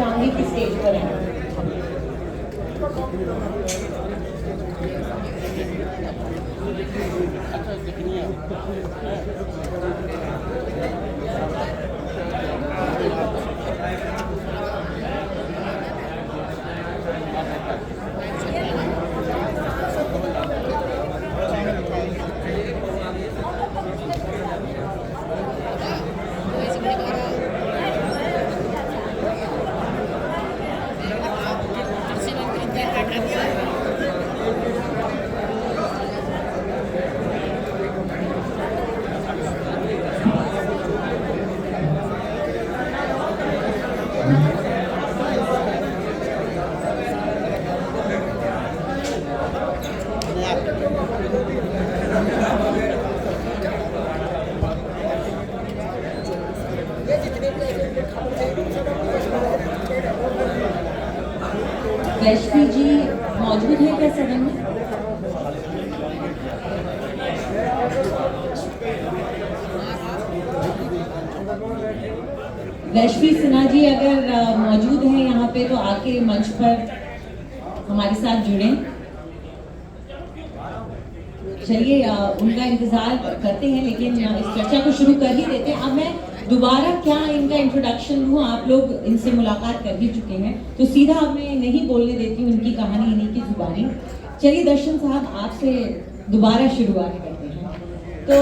चाहूंगी कि स्टेज पर आए। वैष्णवी जी मौजूद है क्या सदन में? वैष्णवी सिन्हा जी अगर मौजूद हैं यहाँ पे तो आके मंच पर हमारे साथ जुड़ें। चलिए उनका इंतजार करते हैं, लेकिन इस चर्चा को शुरू कर ही देते हैं। अब मैं दोबारा क्या इनका इंट्रोडक्शन दूं, आप लोग इनसे मुलाकात कर ही चुके हैं, तो सीधा अब मैं नहीं बोलने देती हूँ उनकी कहानी इन्हीं की जुबानी। चलिए दर्शन साहब, आपसे दोबारा शुरुआत करते हैं। तो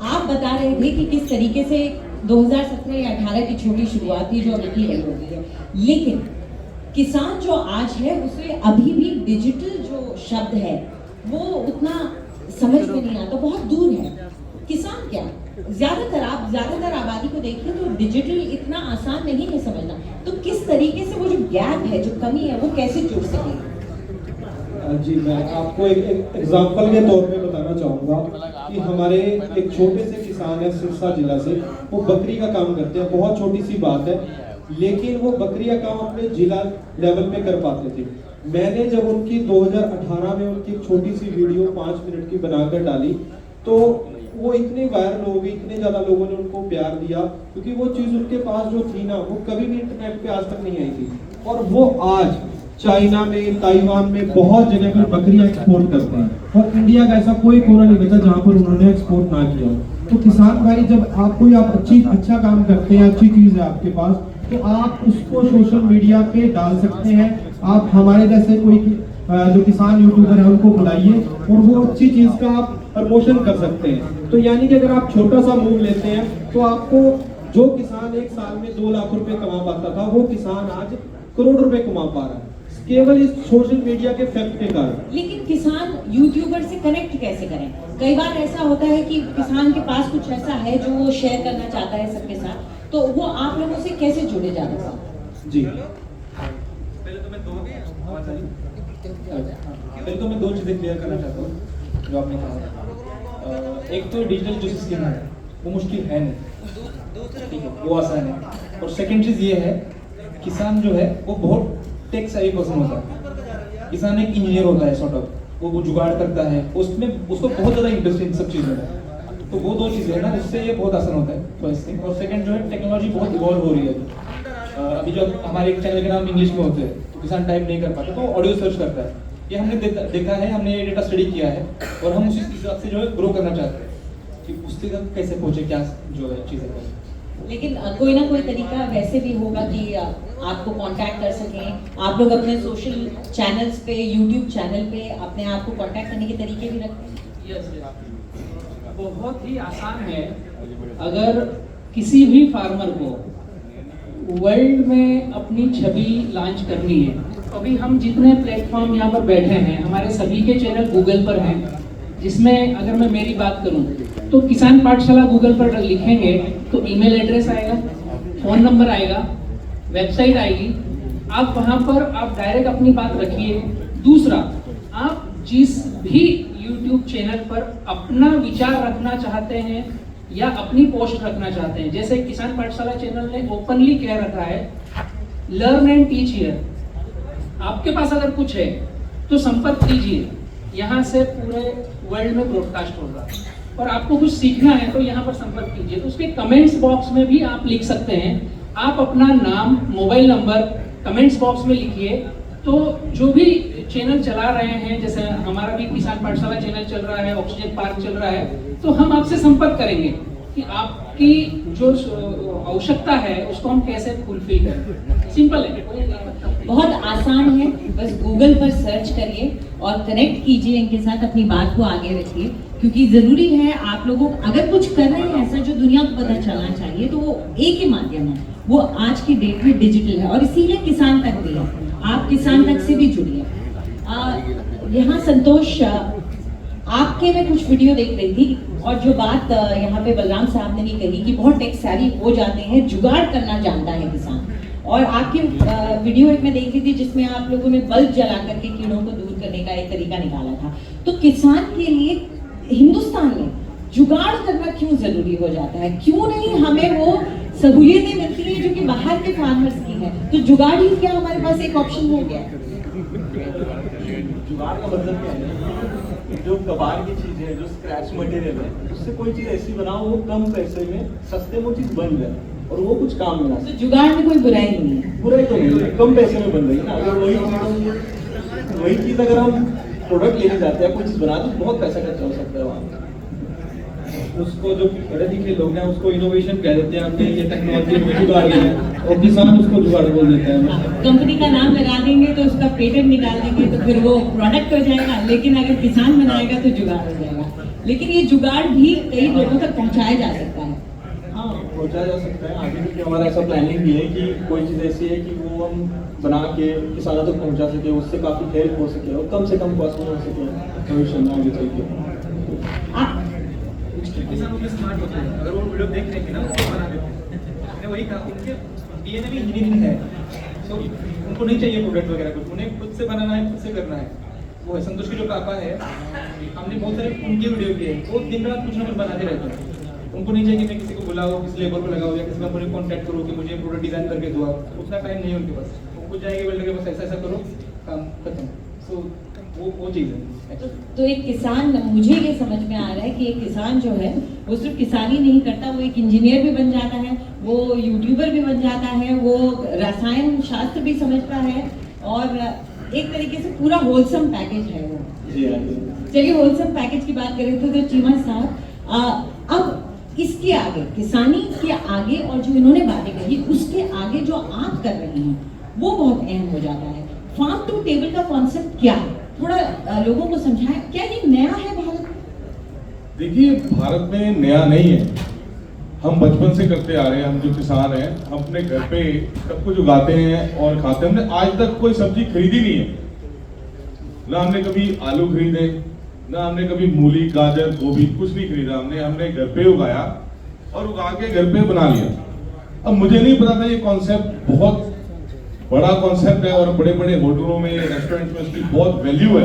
आप बता रहे थे कि किस तरीके से 2017 या 18 की छोटी शुरुआत थी जो अब इतनी बड़ी हो गई है, लेकिन किसान जो आज है उसे अभी भी डिजिटल जो शब्द है वो उतना समझ में नहीं आता, बहुत दूर है। किसान क्या, ज्यादातर आबादी को देखिए तो डिजिटल इतना आसान नहीं है समझना, तो किस तरीके से वो जो गैप है, जो कमी है, वो कैसे जुड़ सके? जी, मैं आपको एक एग्जांपल के तौर पे बताना चाहूँगा कि हमारे एक छोटे से किसान है सिरसा जिला से, वो बकरी का काम करते हैं। बहुत छोटी सी बात है, लेकिन वो बकरी का काम अपने जिला लेवल पे कर पाते थे। मैंने जब उनकी 2018 में उनकी एक छोटी सी वीडियो 5 मिनट की बनाकर डाली तो वो इतनी वायरल हो गई, इतने ज्यादा लोगों ने उनको प्यार दिया, क्योंकि वो चीज उनके पास जो थी ना, वो कभी भी इंटरनेट पे आज तक नहीं आई थी। और वो आज चाइना में, ताइवान में बहुत जगह पर बकरियां एक्सपोर्ट करते हैं, और इंडिया का ऐसा कोई कोना नहीं बचा जहाँ पर उन्होंने एक्सपोर्ट ना किया। तो किसान भाई, जब आप अच्छा काम करते हैं, अच्छी चीज है आपके पास, तो आप उसको सोशल मीडिया पे डाल सकते हैं। आप हमारे जैसे कोई जो किसान यूट्यूबर है उनको बुलाइए और वो अच्छी चीज का आप प्रमोशन कर सकते हैं। तो यानी कि अगर आप छोटा सा मूव लेते हैं तो आपको जो किसान एक साल में 2 लाख रुपए कमा पाता था, वो किसान आज करोड़ रुपए कमा पा रहा है, केवल इस सोशल मीडिया के फैक्ट के कारण। लेकिन किसान यूट्यूबर से कनेक्ट कैसे करें? कई बार ऐसा होता है कि किसान के पास कुछ ऐसा है जो वो शेयर करना चाहता है सबके साथ, तो वो आप लोगों से कैसे जुड़े जा रहे हैं? जी, पहले तो मैं 2 चीज़ें क्लियर करना चाहता हूँ जो आपने कहा। एक तो डिजिटल जो सिस्टम है वो मुश्किल है नहीं, ठीक है, वो आसान है। और सेकंड चीज़ ये है, किसान जो है वो बहुत टेक सेवी पर्सन होता है। किसान एक इंजीनियर होता है, सॉर्ट ऑफ, वो जुगाड़ करता है, उसमें उसको बहुत ज़्यादा इंटरेस्ट है इन सब चीज़ों में। तो वो 2 चीज़ें हैं ना, उससे ये बहुत आसान होता है फर्स्ट थिंग। और सेकंड जो है, टेक्नोलॉजी बहुत इवॉल्व हो रही है। अभी जो हमारे एक चैनल के नाम इंग्लिश में होते हैं तो किसान टाइप नहीं कर पाता, तो ऑडियो सर्च करता है। ये हमने देखा है, हमने ये डेटा स्टडी किया है, और हम उसी हिसाब से जो है ग्रो करना चाहते हैं कि उससे तक कैसे पहुंचे, क्या जो है चीज़ें करें। लेकिन कोई ना कोई तरीका वैसे भी होगा कि आपको कांटेक्ट कर सकें। आप लोग अपने सोशल चैनल्स पे, यूट्यूब चैनल पे अपने आप को कांटेक्ट करने के तरीके भी रखते हैं? यस, बहुत ही आसान है। अगर किसी भी फार्मर को वर्ल्ड में अपनी छवि लॉन्च करनी है, अभी हम जितने प्लेटफॉर्म यहाँ पर बैठे हैं, हमारे सभी के चैनल गूगल पर हैं, जिसमें अगर मैं मेरी बात करूं तो किसान पाठशाला गूगल पर लिखेंगे तो ईमेल एड्रेस आएगा, फ़ोन नंबर आएगा, वेबसाइट आएगी। आप वहाँ पर आप डायरेक्ट अपनी बात रखिए। दूसरा, आप जिस भी यूट्यूब चैनल पर अपना विचार रखना चाहते हैं या अपनी पोस्ट रखना चाहते हैं, जैसे किसान पाठशाला चैनल ने ओपनली कह रखा है, लर्न एंड टीच हियर। आपके पास अगर कुछ है तो संपर्क कीजिए, यहाँ से पूरे वर्ल्ड में ब्रॉडकास्ट होगा। और आपको कुछ सीखना है तो यहाँ पर संपर्क कीजिए। तो उसके कमेंट्स बॉक्स में भी आप लिख सकते हैं, आप अपना नाम, मोबाइल नंबर कमेंट्स बॉक्स में लिखिए। तो जो भी चैनल चला रहे हैं, जैसे हमारा भी किसान पाठशाला चैनल चल रहा है, ऑक्सीजन पार्क चल रहा है, तो हम आपसे संपर्क करेंगे कि आपकी जो आवश्यकता है उसको हम कैसे फुलफिल करें। सिंपल है, बहुत आसान है, बस गूगल पर सर्च करिए और कनेक्ट कीजिए इनके साथ, अपनी बात को आगे रखिए, क्योंकि जरूरी है आप लोगों अगर कुछ कर रहे हैं ऐसा जो दुनिया को पता चलना चाहिए, तो वो एक ही माध्यम है, वो आज की डेट में डिजिटल है और इसीलिए किसान तक भी है। आप किसान तक से भी जुड़िए। यहाँ संतोष, आपके में कुछ वीडियो देख रही थी और जो बात यहाँ पे बलराम साहब ने भी कही कि बहुत टेक सैवी हो जाते हैं, जुगाड़ करना जानता है किसान। और आपकी वीडियो एक मैं देख रही थी जिसमें आप लोगों ने बल्ब जला करके कीड़ों को दूर करने का एक तरीका निकाला था। तो किसान के लिए हिंदुस्तान में जुगाड़ करना क्यों जरूरी हो जाता है? क्यों नहीं हमें वो सहूलियतें मिलती है जो कि बाहर के फार्मर्स की है? तो जुगाड़ ही क्या हमारे पास एक ऑप्शन हो गया? जुगाड़ का मतलब क्या है? जो कबाड़ की चीज है, जो स्क्रैच मटेरियल है, उससे कोई चीज ऐसी बनाओ वो कम पैसे में सस्ते में वो चीज बन जाए और वो कुछ काम में आ तो जुगाड़ में कोई बुराई नहीं है। बुराई तो नहीं है, कम पैसे में बन रही है ना। अगर वही चीज अगर हम प्रोडक्ट लेने जाते हैं, कोई चीज बना तो बहुत पैसा खर्चा हो सकता है वहाँ। उसको जो पढ़े लिखे लोग हैं उसको इनोवेशन कह देते हैं, हमने ये टेक्नोलॉजी में जुगाड़ है, और किसान उसको जुगाड़ बोल देता है। कंपनी का नाम लगा देंगे तो उसका पेटेंट निकाल देंगे तो फिर वो प्रोडक्ट हो जाएगा, लेकिन अगर किसान बनाएगा तो जुगाड़ हो जाएगा। लेकिन ये जुगाड़ भी कई लोगों तक पहुंचाया जा सकता है। हाँ, पहुंचाया जा सकता है। आगे भी हमारा ऐसा प्लानिंग भी है कि कोई चीज़ ऐसी है कि वो हम बना के किसानों तक पहुंचा सके, उससे काफ़ी हेल्प हो सके और कम से कम कॉस्ट में हो सके भविष्य में आगे चल के। किसान उतने स्मार्ट होते हैं, अगर वो वीडियो देख लेंगे ना वो बना देते हैं। मैंने वही कहा, उनके डीएनए में इंजीनियरिंग है, तो उनको नहीं चाहिए प्रोडक्ट वगैरह कुछ, उन्हें खुद से बनाना है, खुद से करना है। वो है संतोष के जो पापा है, हमने बहुत सारे उनके वीडियो किए, वो दिन रात कुछ ना कुछ बनाते रहते हैं। उनको नहीं चाहिए कि मैं किसी को बुलाओ, किसी लेबर को लगाओ या किसी कंपनी को कॉन्टैक्ट करो कि मुझे प्रोडक्ट डिजाइन करके दो। आप उतना टाइम नहीं है उनके पास, वो खुद जाएंगे बोल के बस ऐसा ऐसा करो, काम खत्म। सो वो चीज़ है। तो एक किसान, मुझे ये समझ में आ रहा है कि एक किसान जो है वो सिर्फ किसानी नहीं करता, वो एक इंजीनियर भी बन जाता है, वो यूट्यूबर भी बन जाता है, वो रसायन शास्त्र भी समझता है और एक तरीके से पूरा होलसम पैकेज है वो। चलिए होलसम पैकेज की बात करें तो चीमा साहब, अब इसके आगे, किसानी के आगे और जो इन्होंने बातें कही उसके आगे जो आप कर रहे हैं वो बहुत अहम हो जाता है। फार्म टू टेबल का कॉन्सेप्ट क्या है, थोड़ा लोगों को समझाएं। क्या ये नया है भारत? देखिए, भारत में नया नहीं है, हम बचपन से करते आ रहे हैं। हम जो किसान हैं, हम अपने घर पे सब कुछ उगाते हैं और खाते हैं। हमने आज तक कोई सब्जी खरीदी नहीं है, ना हमने कभी आलू खरीदे, ना हमने कभी मूली, गाजर, गोभी, कुछ नहीं खरीदा। हमने घर पे उगाया और उगा के घर पे बना लिया। अब मुझे नहीं पता था ये कॉन्सेप्ट बहुत बड़ा कॉन्सेप्ट है और बड़े बड़े होटलों में, रेस्टोरेंट में इसकी बहुत वैल्यू है।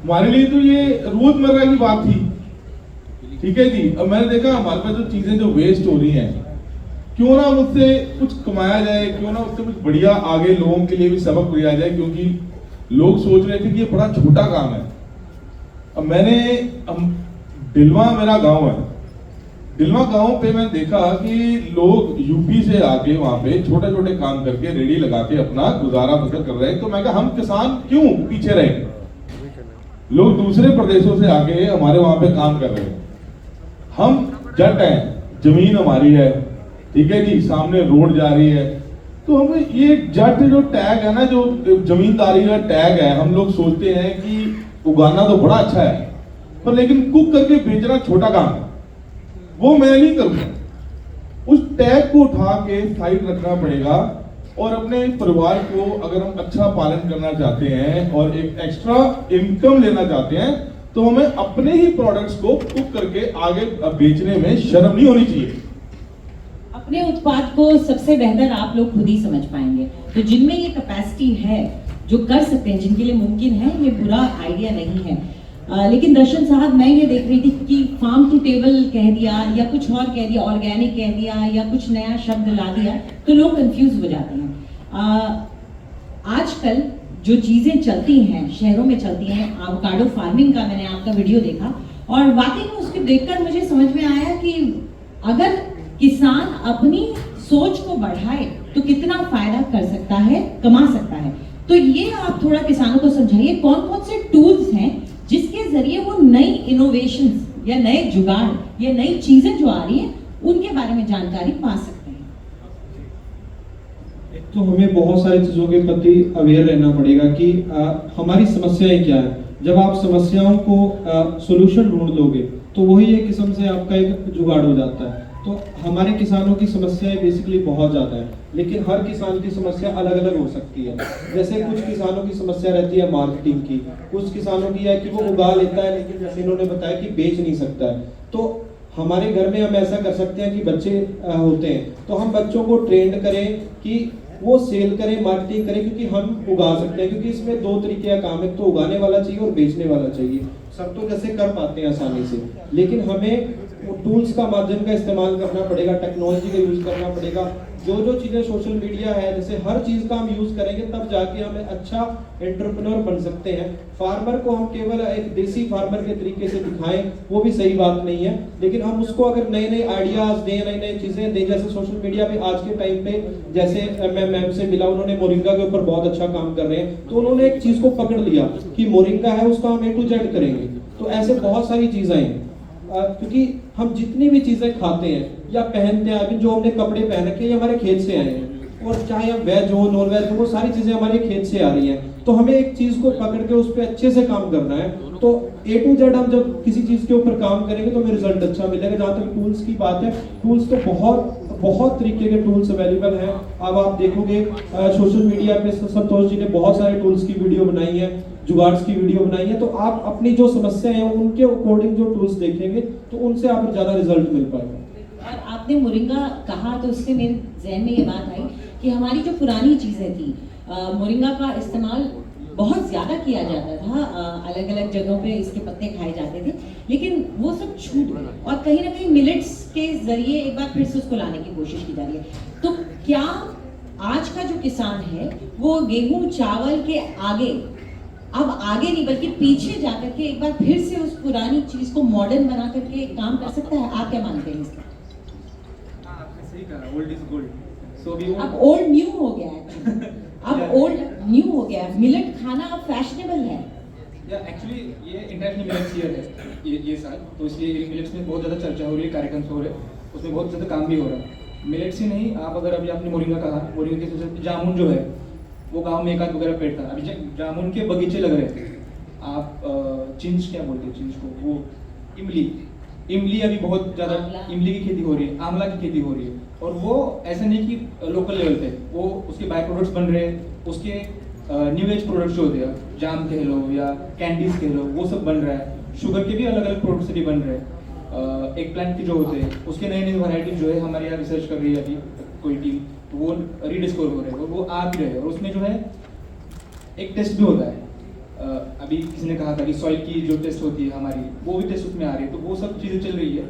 हमारे लिए तो ये रोजमर्रा की बात थी, ठीक है जी। अब मैंने देखा हमारे पास जो चीजें जो वेस्ट हो रही हैं, क्यों ना उससे कुछ कमाया जाए, क्यों ना उससे कुछ बढ़िया आगे लोगों के लिए भी सबक लिया जाए, क्योंकि लोग सोच रहे थे कि ये बड़ा छोटा काम है। अब डिलवा मेरा गांव है, डिलवा गांव पे मैंने देखा कि लोग यूपी से आके वहां पे छोटे छोटे काम करके रेडी लगा के अपना गुजारा बसर कर रहे हैं। तो मैं कहा हम किसान क्यों पीछे रहे, लोग दूसरे प्रदेशों से आके हमारे वहां पे काम कर रहे हैं। हम जट हैं, जमीन हमारी है, ठीक है जी, सामने रोड जा रही है, तो हमें ये जट जो टैग है ना, जो जमींदारी का टैग है, हम लोग सोचते हैं कि उगाना तो बड़ा अच्छा है, पर लेकिन कुक करके बेचना छोटा काम है, वो मैं नहीं करूंगा। उस टैग को उठा के साइड रखना पड़ेगा और अपने परिवार को अगर हम अच्छा पालन करना चाहते हैं और एक एक्स्ट्रा इनकम लेना चाहते हैं, तो हमें अपने ही प्रोडक्ट्स को कुक करके आगे बेचने में शर्म नहीं होनी चाहिए। अपने उत्पाद को सबसे बेहतर आप लोग खुद ही समझ पाएंगे। तो जिनमें ये कैपेसिटी है, जो कर सकते हैं, जिनके लिए मुमकिन है, ये बुरा आइडिया नहीं है। लेकिन दर्शन साहब, मैं ये देख रही थी कि फार्म टू टेबल कह दिया या कुछ और कह दिया, ऑर्गेनिक कह दिया या कुछ नया शब्द ला दिया, तो लोग कंफ्यूज हो जाते हैं। आजकल जो चीजें चलती हैं, शहरों में चलती हैं, एवोकाडो फार्मिंग का मैंने आपका वीडियो देखा और वाकई में उसको देखकर मुझे समझ में आया कि अगर किसान अपनी सोच को बढ़ाए तो कितना फायदा कर सकता है, कमा सकता है। तो ये आप थोड़ा किसानों को समझाइए कौन कौन से टूल्स हैं जिसके जरिए वो नई इनोवेशंस या नए जुगाड़ या नई चीजें जो आ रही हैं उनके बारे में जानकारी पा सकते हैं। एक तो हमें बहुत सारी चीज़ों के प्रति अवेयर रहना पड़ेगा कि हमारी समस्याएं क्या है। जब आप समस्याओं को सॉल्यूशन ढूंढ लोगे तो वही एक किस्म से आपका एक जुगाड़ हो जाता है। तो हमारे किसानों की समस्याएं बेसिकली बहुत ज़्यादा है, लेकिन हर किसान की समस्या अलग अलग हो सकती है। जैसे कुछ किसानों की समस्या रहती है मार्केटिंग की, कुछ किसानों की है कि वो उगा लेता है लेकिन जैसे इन्होंने बताया कि बेच नहीं सकता है। तो हमारे घर में हम ऐसा कर सकते हैं कि बच्चे होते हैं तो हम बच्चों को ट्रेंड करें कि वो सेल करें, मार्केटिंग करें, क्योंकि हम उगा सकते हैं। क्योंकि इसमें दो तरीके का काम है, तो उगाने वाला चाहिए और बेचने वाला चाहिए। सब तो जैसे कर पाते हैं आसानी से, लेकिन हमें टूल्स का माध्यम का इस्तेमाल करना पड़ेगा, टेक्नोलॉजी का यूज करना पड़ेगा। जो जो चीज़ें सोशल मीडिया है, जैसे हर चीज़ का हम यूज करेंगे तब जाके हमें अच्छा एंटरप्रेन्योर बन सकते हैं। फार्मर को हम केवल एक देसी फार्मर के तरीके से दिखाएं वो भी सही बात नहीं है, लेकिन हम उसको अगर नए नए आइडियाज दें, नई नई चीज़ें दें। जैसे सोशल मीडिया पे आज के टाइम पे, जैसे मैं मैम से मिला, उन्होंने मोरिंगा के ऊपर बहुत अच्छा काम कर रहे हैं। तो उन्होंने एक चीज़ को पकड़ लिया कि मोरिंगा है उसका हम A to Z करेंगे। तो ऐसे बहुत सारी चीज़ें हैं, क्योंकि हम जितनी भी चीज़ें खाते हैं या पहनते हैं, अभी जो हमने कपड़े पहन रखे हैं हमारे खेत से आए हैं, और चाहे हम वेज हो नॉन वेज हो, वो सारी चीज़ें हमारे खेत से आ रही हैं। तो हमें एक चीज़ को पकड़ के उस पर अच्छे से काम करना है। तो A to Z हम जब किसी चीज़ के ऊपर काम करेंगे तो हमें रिजल्ट अच्छा मिलेगा। जहाँ तक टूल्स की बात है, टूल्स तो बहुत तरीके के टूल्स अवेलेबल हैं। अब आप देखोगे सोशल मीडिया पे संतोष जी ने बहुत सारे टूल्स की वीडियो बनाई है, जुगाड्स की वीडियो बनाई है। तो आप अपनी जो समस्याएं हैं उनके अकॉर्डिंग जो टूल्स देखेंगे तो उनसे आपको ज़्यादा रिजल्ट मिल पाएगा। और आपने मोरिंगा कहा तो उससे मेरे जहन में ये बात आई कि हमारी जो पुरानी चीज़ें थी, मोरिंगा का इस्तेमाल बहुत ज़्यादा किया जाता था, अलग अलग जगहों पे इसके पत्ते खाए जाते थे, लेकिन वो सब छूट गए और कहीं ना कहीं मिलेट्स के जरिए एक बार फिर से उसको लाने की कोशिश की जा रही है। तो क्या आज का जो किसान है वो गेहूं चावल के आगे, अब आगे नहीं बल्कि पीछे जाकर के एक बार फिर से उस पुरानी चीज को मॉडर्न बना करके काम कर सकता है? आप क्या मानते हैं इसका? आपने सही कहा, ओल्ड इज गोल्ड। सो भी अब ओल्ड न्यू हो गया है, अब ओल्ड न्यू हो गया है, मिलेट खाना अब फैशनेबल है। या एक्चुअली ये इंटरनेशनल मिलेट्स ईयर है ये साल, तो इसलिए मिलेट्स में बहुत ज़्यादा चर्चा हो रही है, कार्यक्रम हो रहे हैं, उसमें बहुत ज़्यादा काम भी हो रहा है। मिलेट्स ही नहीं, आप अगर अभी आपने मोरिंगा कहा, मोरिंगा के जामुन जो है वो गांव में एक आध वगैरह पेड़ था, अभी जामुन के बगीचे लग रहे थे। आप चिंच क्या बोलते हैं चिंच को, वो इमली अभी बहुत ज़्यादा इमली की खेती हो रही है, आंवला की खेती हो रही है। और वो ऐसा नहीं कि लोकल लेवल पे, वो उसके बाय प्रोडक्ट्स बन रहे हैं, उसके न्यू एज प्रोडक्ट्स जो होते हैं, जाम कह लो या कैंडीज कह लो, वो सब बन रहा है। शुगर के भी अलग अलग प्रोडक्ट्स भी बन रहे हैं। एक प्लांट के जो होते हैं उसके नए नए वैरायटी जो है हमारे यहाँ रिसर्च कर रही है अभी कोई टीम, तो वो रीडिस्कवर हो रहे हैं और वो आ भी रहे हैं। और उसमें जो है एक टेस्ट भी होता है, अभी किसी ने कहा था कि सॉइल की जो टेस्ट होती है हमारी, वो भी टेस्ट उसमें आ रही है। तो वो सब चीज़ें चल रही है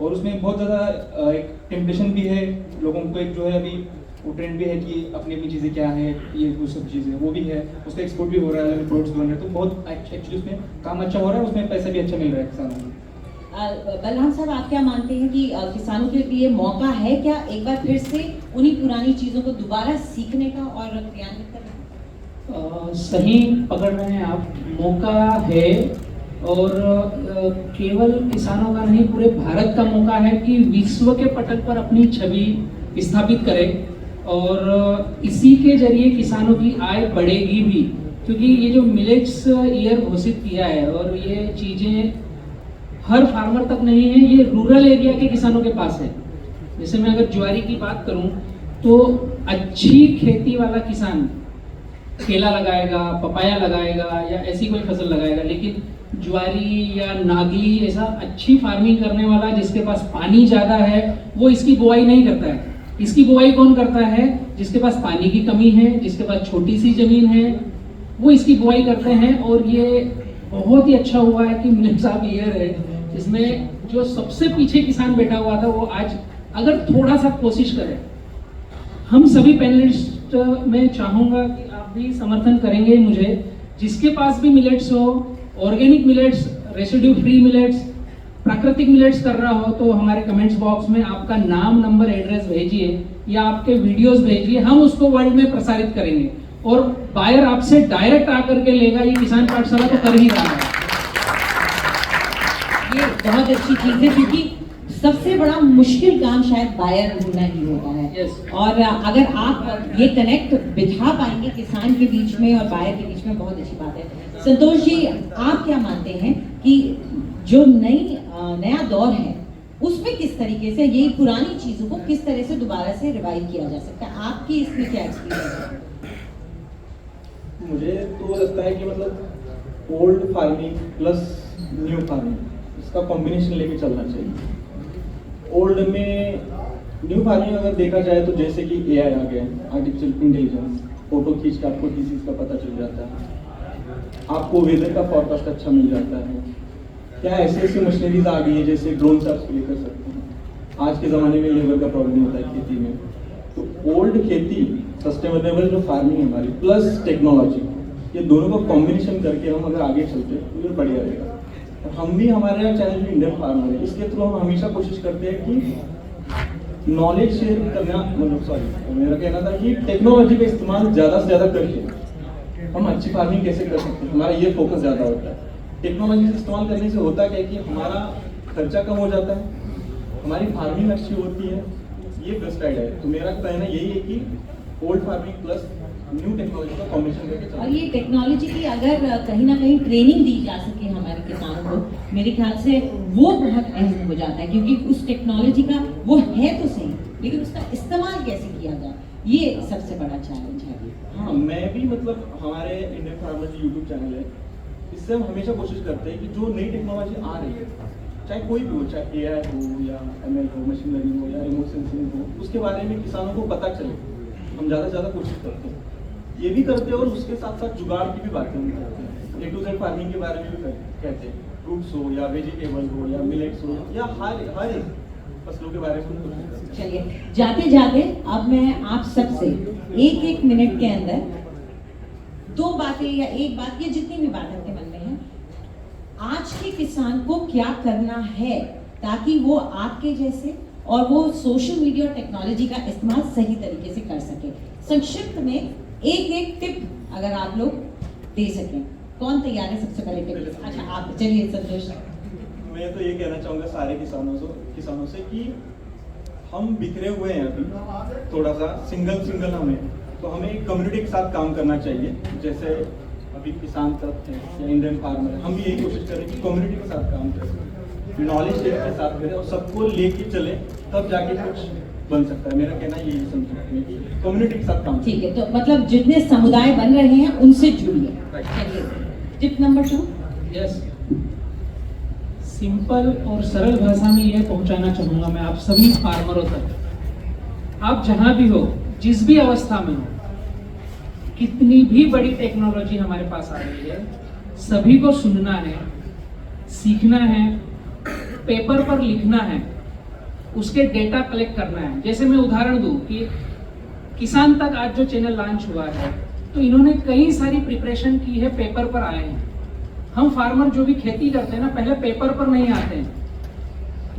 और उसमें बहुत ज़्यादा एक टेम्पटेशन भी है लोगों को, एक जो है अभी वो ट्रेंड भी है कि अपनी अपनी चीज़ें क्या है, ये वो सब चीज़ें वो भी है, उसका एक्सपोर्ट भी हो रहा है, प्रोडक्ट्स बन रहे हैं। तो बहुत एक्चुअली उसमें काम अच्छा हो रहा है, उसमें पैसा भी अच्छा मिल रहा है किसानों को। बलराम साहब, आप क्या मानते हैं कि किसानों के लिए मौका है क्या एक बार फिर से उन्हीं पुरानी चीज़ों को दोबारा सीखने का और क्रियान्वित करने का? सही पकड़ रहे हैं आप, मौका है। और केवल किसानों का नहीं, पूरे भारत का मौका है कि विश्व के पटल पर अपनी छवि स्थापित करे और इसी के जरिए किसानों की आय बढ़ेगी भी। क्योंकि ये जो मिलेट्स ईयर घोषित किया है और ये चीज़ें हर फार्मर तक नहीं है, ये रूरल एरिया के किसानों के पास है। जैसे मैं अगर ज्वारी की बात करूं तो अच्छी खेती वाला किसान केला लगाएगा, पपाया लगाएगा या ऐसी कोई फसल लगाएगा, लेकिन ज्वारी या नागली ऐसा अच्छी फार्मिंग करने वाला जिसके पास पानी ज़्यादा है वो इसकी बुआई नहीं करता है। इसकी बुआई कौन करता है? जिसके पास पानी की कमी है, जिसके पास छोटी सी ज़मीन है, वो इसकी बुआई करते हैं। और ये बहुत ही अच्छा हुआ है कि मिलेट्स ईयर है, जिसमें जो सबसे पीछे किसान बैठा हुआ था वो आज अगर थोड़ा सा कोशिश करे, हम सभी पैनलिस्ट में चाहूँगा कि आप भी समर्थन करेंगे मुझे, जिसके पास भी मिलेट्स हो, organic millets, residue free millets, प्राकृतिक मिलेट्स कर रहा हो तो हमारे कमेंट्स बॉक्स में आपका नाम, नंबर, एड्रेस भेजिए या आपके वीडियोस भेजिए, हम उसको वर्ल्ड में प्रसारित करेंगे और बायर आपसे डायरेक्ट आकर के लेगा। ये किसान पाठशाला तो कर ही रहा है। ये बहुत अच्छी चीज है, क्योंकि सबसे बड़ा मुश्किल काम शायद बायर ढूंढना ही होता है। Yes. और अगर आप ये कनेक्ट बिठा पाएंगे किसान के बीच में और बायर के बीच में, बहुत अच्छी बात है। संतोष जी, आप क्या मानते हैं कि जो नया दौर है उसमें किस तरीके से ये पुरानी चीजों को किस तरह से दोबारा से रिवाइव किया जा सकता है? आपकी इसमें क्या एक्सपीरियंस है? मुझे तो लगता है कि मतलब old farming plus new farming, इसका कॉम्बिनेशन लेके चलना चाहिए। ओल्ड में न्यू फार्मिंग अगर देखा जाए तो जैसे कि एआई आ गया, आर्टिफिशियल इंटेलिजेंस, फोटो खींच के आपको डिसीज का पता चल जाता है, आपको वेदर का फोरकास्ट अच्छा मिल जाता है। क्या ऐसी ऐसी मशीनरीज आ गई है जैसे ड्रोन से आप स्प्रे कर सकते हैं। आज के ज़माने में लेबर का प्रॉब्लम होता है खेती में, तो ओल्ड खेती, सस्टेनेबल जो फार्मिंग है हमारी, प्लस टेक्नोलॉजी, ये दोनों को कॉम्बिनेशन करके हम अगर आगे चलते तो ये बढ़िया रहेगा। और हम भी, हमारे चैनल भी इंडियन फार्मर है, इसके थ्रू हम हमेशा कोशिश करते हैं कि नॉलेज शेयर करना, मतलब सॉरी मेरा कहना था कि टेक्नोलॉजी का इस्तेमाल ज़्यादा से ज़्यादा करके हम अच्छी फार्मिंग कैसे कर सकते हैं, हमारा ये फोकस ज़्यादा होता है। टेक्नोलॉजी से इस्तेमाल करने से होता क्या है कि हमारा खर्चा कम हो जाता है, हमारी फार्मिंग अच्छी होती है, ये बेस्ट आइडिया है। तो मेरा कहना यही है कि old farming plus new technology का कॉम्बिनेशन करके चलना। और ये टेक्नोलॉजी की अगर कहीं ना कहीं ट्रेनिंग दी जा सके हमारे किसानों को, मेरे ख्याल से वो बहुत अहम हो जाता है, क्योंकि उस टेक्नोलॉजी का वो है तो सही, लेकिन उसका इस्तेमाल कैसे किया जाए, ये सबसे बड़ा चैलेंज है। हाँ, मैं भी मतलब हमारे इंडियन फार्मर जो यूट्यूब चैनल है, इससे हम हमेशा कोशिश करते हैं कि जो नई टेक्नोलॉजी आ रही है, चाहे कोई भी हो, चाहे एआई हो या एमएल हो, मशीन लर्निंग हो या रिमोट सेंसिंग हो, उसके बारे में किसानों को पता चले, हम ज़्यादा से ज़्यादा कोशिश करते हैं। ये भी करते हैं और उसके साथ साथ जुगाड़ की भी बातें हम करते हैं। A to Z फार्मिंग के बारे में भी कहते हैं, फ्रूट्स हो या वेजिटेबल हो या मिलेट्स हो या हर एक फसलों के बारे में हम कोशिश करते हैं। चलिए, जाते जाते अब मैं आप सबसे एक मिनट के अंदर दो बातें या एक बात, या जितनी भी बात आपके मन में है, आज के किसान को क्या करना है ताकि वो आपके जैसे और वो सोशल मीडिया और टेक्नोलॉजी का इस्तेमाल सही तरीके से कर सके। संक्षिप्त में एक टिप अगर आप लोग दे सकें, कौन तैयार है सबसे पहले टिप? अच्छा, आप चलिए संतोष। मैं तो ये कहना चाहूँगा सारे किसानों से कि हम बिखरे हुए हैं अभी, थोड़ा सा सिंगल हमें, तो हमें कम्युनिटी के साथ काम करना चाहिए। जैसे अभी किसान तक है या इंडियन फार्मर है, हम भी यही कोशिश करें कि कम्युनिटी के साथ काम करें, नॉलेज शेयर के साथ करें और सबको लेके चले, तब जाके कुछ बन सकता है। मेरा कहना यही समझ कि कम्युनिटी के साथ काम। ठीक है, तो मतलब जितने समुदाय बन रहे हैं उनसे जुड़िए। चलिए, टिप नंबर 2। यस, सिंपल और सरल भाषा में यह पहुंचाना चाहूंगा मैं आप सभी फार्मरों तक, आप जहां भी हो, जिस भी अवस्था में हो, कितनी भी बड़ी टेक्नोलॉजी हमारे पास आ रही है, सभी को सुनना है, सीखना है, पेपर पर लिखना है, उसके डेटा कलेक्ट करना है। जैसे मैं उदाहरण दूं कि किसान तक आज जो चैनल लॉन्च हुआ है, तो इन्होंने कई सारी प्रिपरेशन की है, पेपर पर आए हैं। हम फार्मर जो भी खेती करते हैं ना, पहले पेपर पर नहीं आते हैं,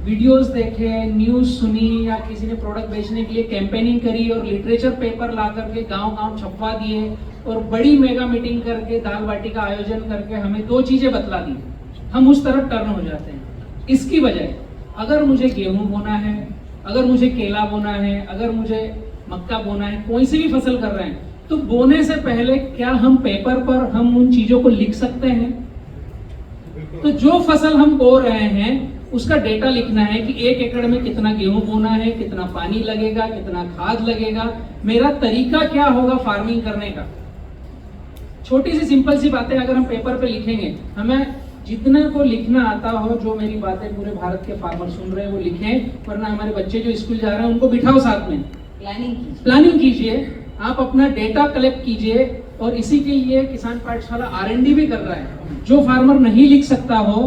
वीडियोस देखे, न्यूज़ सुनी, या किसी ने प्रोडक्ट बेचने के लिए कैंपेनिंग करी और लिटरेचर पेपर ला करके गांव-गांव छपवा दिए और बड़ी मेगा मीटिंग करके दाल बाटी का आयोजन करके हमें 2 चीजें बतला दी। हम उस तरफ टर्न हो जाते हैं। इसकी वजह, अगर मुझे गेहूं बोना है, अगर मुझे केला बोना है, अगर मुझे मक्का बोना है, कोई सी भी फसल कर रहे हैं, तो बोने से पहले क्या हम पेपर पर हम उन चीजों को लिख सकते हैं? तो जो फसल हम बो रहे हैं उसका डेटा लिखना है कि 1 एकड़ में कितना गेहूं बोना है, कितना पानी लगेगा, कितना खाद लगेगा, मेरा तरीका क्या होगा फार्मिंग करने का। छोटी सी सिंपल सी बातें अगर हम पेपर पे लिखेंगे, हमें जितना को लिखना आता हो, जो मेरी बातें पूरे भारत के फार्मर सुन रहे हैं वो लिखें, वरना हमारे बच्चे जो स्कूल जा रहे हैं उनको बिठाओ साथ में, प्लानिंग कीजिए, आप अपना डेटा कलेक्ट कीजिए। और इसी के लिए किसान पाठशाला R&D भी कर रहा है। जो फार्मर नहीं लिख सकता हो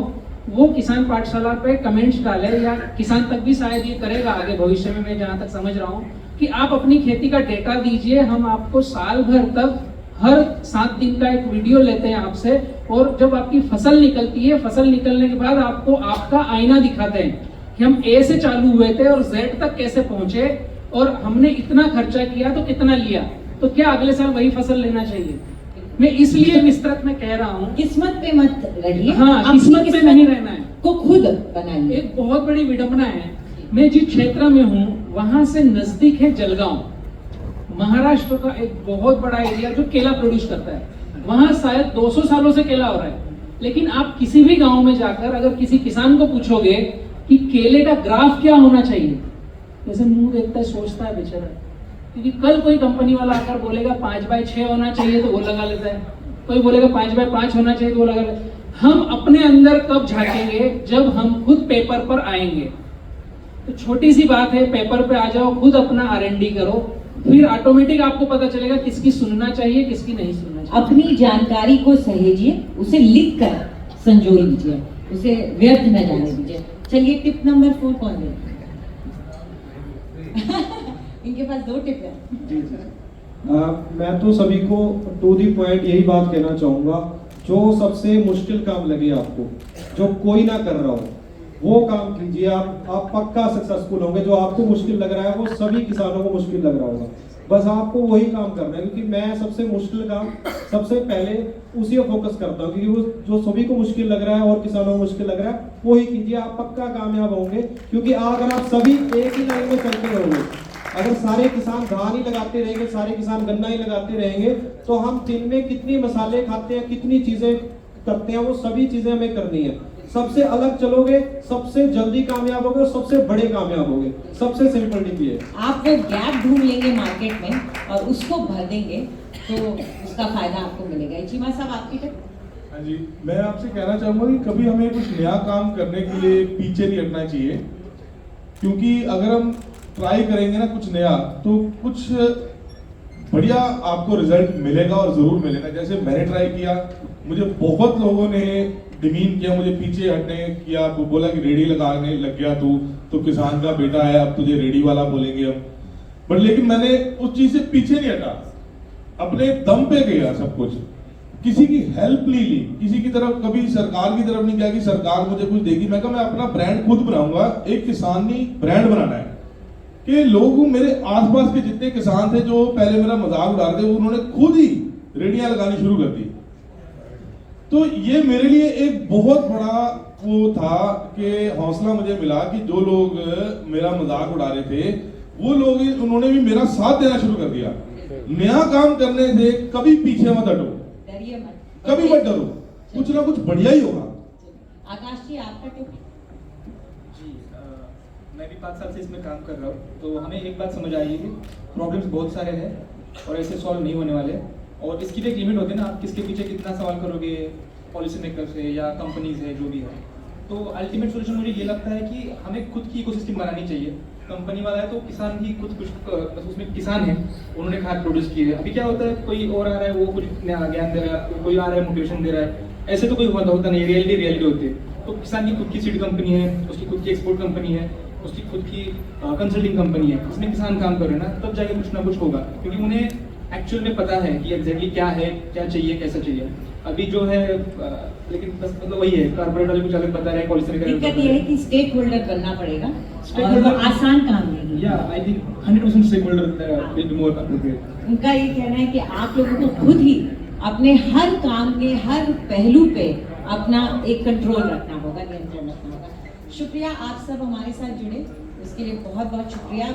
वो किसान पाठशाला पे कमेंट्स डाले, या किसान तक भी शायद ये करेगा आगे भविष्य में, मैं जहाँ तक समझ रहा हूँ, कि आप अपनी खेती का डेटा दीजिए, हम आपको साल भर तक हर 7 दिन का एक वीडियो लेते हैं आपसे और जब आपकी फसल निकलती है, फसल निकलने के बाद आपको आपका आईना दिखाते हैं कि हम ए से चालू हुए थे और जेड तक कैसे पहुंचे, और हमने इतना खर्चा किया तो कितना लिया, तो क्या अगले साल वही फसल लेना चाहिए। मैं इसलिए विस्तृत में कह रहा हूँ, किस्मत पे मत रहिए, हाँ, अपनी किस्मत पे नहीं रहना है, को खुद बनाइए। एक बहुत बड़ी विडंबना है, मैं जिस क्षेत्र में हूँ वहां से नजदीक है जलगांव, महाराष्ट्र का एक बहुत बड़ा एरिया जो केला प्रोड्यूस करता है, वहां शायद 200 सालों से केला हो रहा है। लेकिन आप किसी भी गांव में जाकर अगर किसी किसान को पूछोगे कि केले का ग्राफ क्या होना चाहिए, जैसे मुंह देखता है, सोचता है बेचारा, क्योंकि कल कोई कंपनी वाला आकर बोलेगा 5x6 होना चाहिए तो वो लगा लेता है, कोई बोलेगा 5x5 होना चाहिए तो वो लगा लेता है। हम अपने अंदर कब झांकेंगे, जब हम खुद पेपर पर आएंगे। तो छोटी सी बात है, पेपर पे आ जाओ, खुद अपना R&D करो, फिर ऑटोमेटिक आपको पता चलेगा किसकी सुनना चाहिए, किसकी नहीं सुनना चाहिए। अपनी जानकारी को सहेजिए, उसे लिख कर संजो लीजिए, उसे व्यर्थ न जाने दीजिए। चलिए टिप नंबर 4 कौन है? इनके पास 2 टिप है। जी जी। मैं तो सभी को टू दी पॉइंट यही बात कहना चाहूँगा, जो सबसे मुश्किल काम लगे आपको, जो कोई ना कर रहा हो, वो काम कीजिए। आप पक्का सक्सेसफुल होंगे। जो आपको मुश्किल लग रहा है वो सभी किसानों को मुश्किल लग रहा होगा, बस आपको वही काम करना है। क्योंकि मैं सबसे मुश्किल काम सबसे पहले उसी पर फोकस करता हूँ, क्योंकि वो जो सभी को मुश्किल लग रहा है और किसानों को मुश्किल लग रहा है वही कीजिए, आप पक्का कामयाब होंगे। क्योंकि अगर आप सभी एक ही लाइन में चलते रहोगे, अगर सारे किसान धान ही लगाते रहेंगे, सारे किसान गन्ना ही लगाते रहेंगे, तो हम दिन में कितनी मसाले खाते हैं, कितनी चीजें करते हैं, वो सभी चीजें हमें करनी है। सबसे अलग चलोगे, सबसे जल्दी कामयाब होगे और सबसे बड़े कामयाब होगे। सबसे सिंपल टिप ये है। आप वो गैप ढूंढ लेंगे मार्केट में और उसको भर देंगे तो उसका फायदा आपको मिलेगा। चीमा साहब, आपकी टिप? हाँ जी, मैं आपसे कहना चाहूंगा कि कभी हमें कुछ नया काम करने के लिए पीछे नहीं हटना चाहिए, क्योंकि अगर हम ट्राई करेंगे ना कुछ नया, तो कुछ बढ़िया आपको रिजल्ट मिलेगा और जरूर मिलेगा। जैसे मैंने ट्राई किया, मुझे बहुत लोगों ने डिमीन किया, मुझे पीछे हटने किया, तो बोला कि रेडी लगाने लग गया तू, तो किसान का बेटा है, अब तुझे रेडी वाला बोलेंगे हम। बट लेकिन मैंने उस चीज से पीछे नहीं हटा, अपने दम पे गया सब कुछ, किसी की हेल्प नहीं ली, किसी की तरफ कभी सरकार की तरफ नहीं गया कि सरकार मुझे कुछ देगी। मैं कहा मैं अपना ब्रांड खुद बनाऊंगा। एक किसान नहीं ब्रांड बनाना है कि लोग, मेरे आसपास के जितने किसान थे जो पहले मेरा मजाक उड़ा रहे थे, उन्होंने खुद ही रेडियां लगानी शुरू कर दी। तो ये मेरे लिए एक बहुत बड़ा वो था कि हौसला मुझे मिला कि जो लोग मेरा मजाक उड़ा रहे थे, वो लोग उन्होंने भी मेरा साथ देना शुरू कर दिया। नया काम करने से कभी पीछे मत हटो, डरिए मत, कभी मत डरो, कुछ ना कुछ बढ़िया ही होगा। आकाश जी, आपका टिप? जी, मैं भी 5 साल से इसमें काम कर रहा हूँ, तो हमें एक बात समझ आई है कि प्रॉब्लम्स बहुत सारे हैं और ऐसे सॉल्व नहीं होने वाले, और इसकी भी एक लिमिट होती है ना, आप किसके पीछे कितना सवाल करोगे, पॉलिसी मेकर से या कंपनीज है जो भी है। तो अल्टीमेट सोल्यूशन मुझे ये लगता है कि हमें खुद की इकोसिस्टम बनानी चाहिए। कंपनी वाला है तो किसान भी खुद कुछ, उसमें किसान है, उन्होंने खाद प्रोड्यूस की है। अभी क्या होता है, कोई और आ रहा है, वो कुछ नया ज्ञान दे रहा है, कोई आ रहा है मोटिवेशन दे रहा है, ऐसे तो कोई होता नहीं, रियलिटी होती है। तो किसान की खुद की सीड कंपनी है, उसकी खुद की एक्सपोर्ट कंपनी है, उसकी खुद की कंसल्टिंग कंपनी है, उसमें किसान काम कर रहे हैं ना, तब जाके कुछ ना कुछ होगा, क्योंकि उन्हें एक्चुअल में पता है कि एग्जैक्टली क्या है, क्या चाहिए, कैसा चाहिए। अभी जो है लेकिन बस मतलब वही है, कारपोरेट वाले कुछ अलग बता रहे हैं, पॉलिसी मेकर दिक्कत ये है कि स्टेक होल्डर बनना पड़ेगा Stake और वो holder- आसान काम नहीं है। या I think 100% stakeholder will be more appropriate. उनका ये कहना है कि आप लोगों को खुद ही अपने हर काम के हर पहलू पे अपना एक कंट्रोल रखना होगा, नियंत्रण रखना होगा। शुक्रिया आप सब हमारे साथ जुड़े, उसके लिए बहुत बहुत शुक्रिया।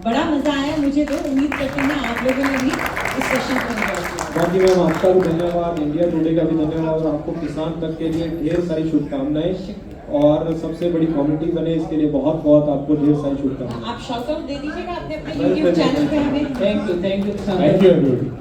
बड़ा मजा आया मुझे, तो उम्मीद करते हैं आप लोगों ने भी इस सेशन को एंजॉय किया। बाकी मैम आपका भी धन्यवाद, इंडिया टुडे का भी धन्यवाद, और आपको किसान तक के लिए ढेर सारी शुभकामनाएं, और सबसे बड़ी कम्युनिटी बने इसके लिए बहुत बहुत आपको ढेर सारी शुभकामनाएं। आप शॉर्ट आउट दे दीजिएगा अपने अपने यूट्यूब चैनल पे हमें। Thank you thank you everybody.